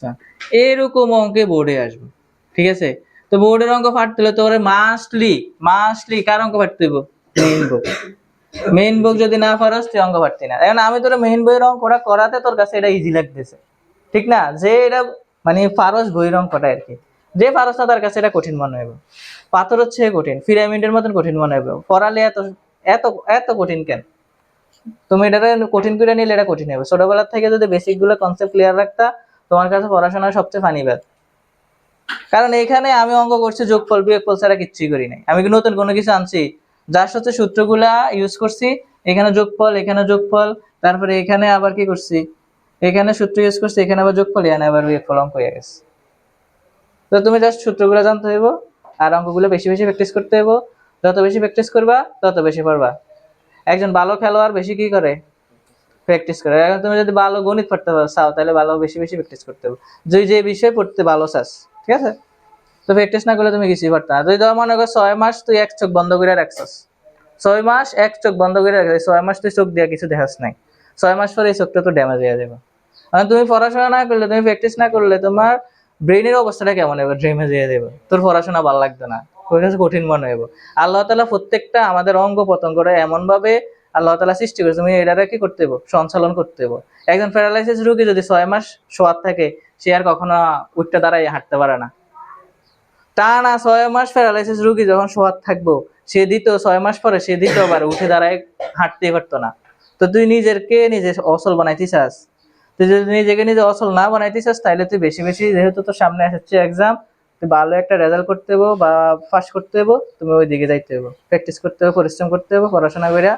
আচ্ছা, এরকম অঙ্কে বোর্ডে আসবে, ঠিক আছে? তো বোর্ডের অঙ্ক ফাটতে হলে তোরে মাস্টলি মাস্টলি কার অঙ্ক ফাটতে হইব? Main book. মেইন বুক যদি না পারস তুই অঙ্ক পারতি না। এখন আমি তোর মেইন বইয়ের অঙ্কটা করাতে তোর কাছে এটা ইজি লাগতেছে, ঠিক না? যে এটা মানে ফারস বইয়ের অঙ্কটা আর কি, যে ফারস না তার কাছে এটা কঠিন মনে হবে। পাথর হচ্ছে কঠিন, পিরামিডের মতন কঠিন মনে হবে, পড়ালে এত এত এত কঠিন কেন? তুমি এটা কঠিন করে নিলে এটা কঠিন হবে। ছোটবেলার থেকে যদি বেসিক গুলো কনসেপ্ট ক্লিয়ার রাখতা, তোমার কাছে পড়াশোনা সবচেয়ে ফানি ব্যাপার। কারণ এখানে আমি অঙ্ক করছি যোগফল বিয়োগফল ছাড়া কিচ্ছুই করি নাই। আমি কি নতুন কোনো কিছু আনছি? যার সাথে সূত্রগুলা ইউজ করছি, এখানে যোগফল, এখানে যোগফল, তারপরে এখানে আবার কি করছি, এখানে সূত্র ইউজ করছি, এখানে আবার যোগফল, এখানে আবার বিয়োগফল, অঙ্ক হয়ে গেছে। তো তুমি জাস্ট সূত্রগুলো জানতে হইব, আর অঙ্কগুলো বেশি বেশি প্র্যাকটিস করতে হইব। যত বেশি প্র্যাকটিস করবা তত বেশি পারবা। একজন ভালো খেলোয়াড় বেশি কি করে? প্র্যাকটিস করে। এখন তুমি যদি ভালো গণিত পড়তে চাও তাহলে ভালো বেশি বেশি প্র্যাকটিস করতে হবে। যে বিষয় পড়তে ভালো চাস, ঠিক আছে? তো প্র্যাকটিস না করলে তুমি কিছুই পারত না। তুই ধর মনে কর 6 মাস তুই এক চোখ বন্ধ করে রাখছস, 6 মাস এক চোখ বন্ধ করে রাখছিস, 6 মাস তুই চোখ দিয়ে কিছু দেখাস নাই, 6 মাস পরে এই চোখটা তো ড্যামেজ হয়ে যাবে। কারণ তুমি পড়াশোনা না করলে, তুমি প্র্যাকটিস না করলে তোমার ব্রেনের অবস্থাটা কেমন হবে? ড্যামেজ হয়ে যাবে, তোর পড়াশোনা ভালো লাগবে না, তোর কাছে কঠিন মনে হবে। আল্লাহ তাআলা প্রত্যেকটা আমাদের অঙ্গ প্রত্যঙ্গটা এমন ভাবে আল্লাহ তাআলা সৃষ্টি করেছে, তুমি এটারে কি করতে হবে? সঞ্চালন করতে হবে। একজন প্যারালাইসিস রোগী যদি 6 মাস শোয়ার থাকে, সে আর কখনো উঠতে দাঁড়ায় হাঁটতে পারে না। টানা 6 মাস প্যারালাইসিস রোগী যখন শোয়ার থাকবো, সে দ্বিতীয় 6 মাস পরে সে দ্বিতীয়বার উঠে দাঁড়ায় হাঁটতেই পারতো না। তো তুই নিজেকে নিজে অচল বানাইতে চাস, তুই যদি নিজেকে নিজে অচল না বানাইতে চাস, তাহলে তুই বেশি বেশি, যেহেতু তোর সামনে আসছে এক্সাম, তুই ভালো একটা রেজাল্ট করতে হবো বা পাস করতে হবো, তুমি ওই দিকে যাইতে হবো, প্র্যাকটিস করতে হবে, পরিশ্রম করতে হবে, পড়াশোনা করে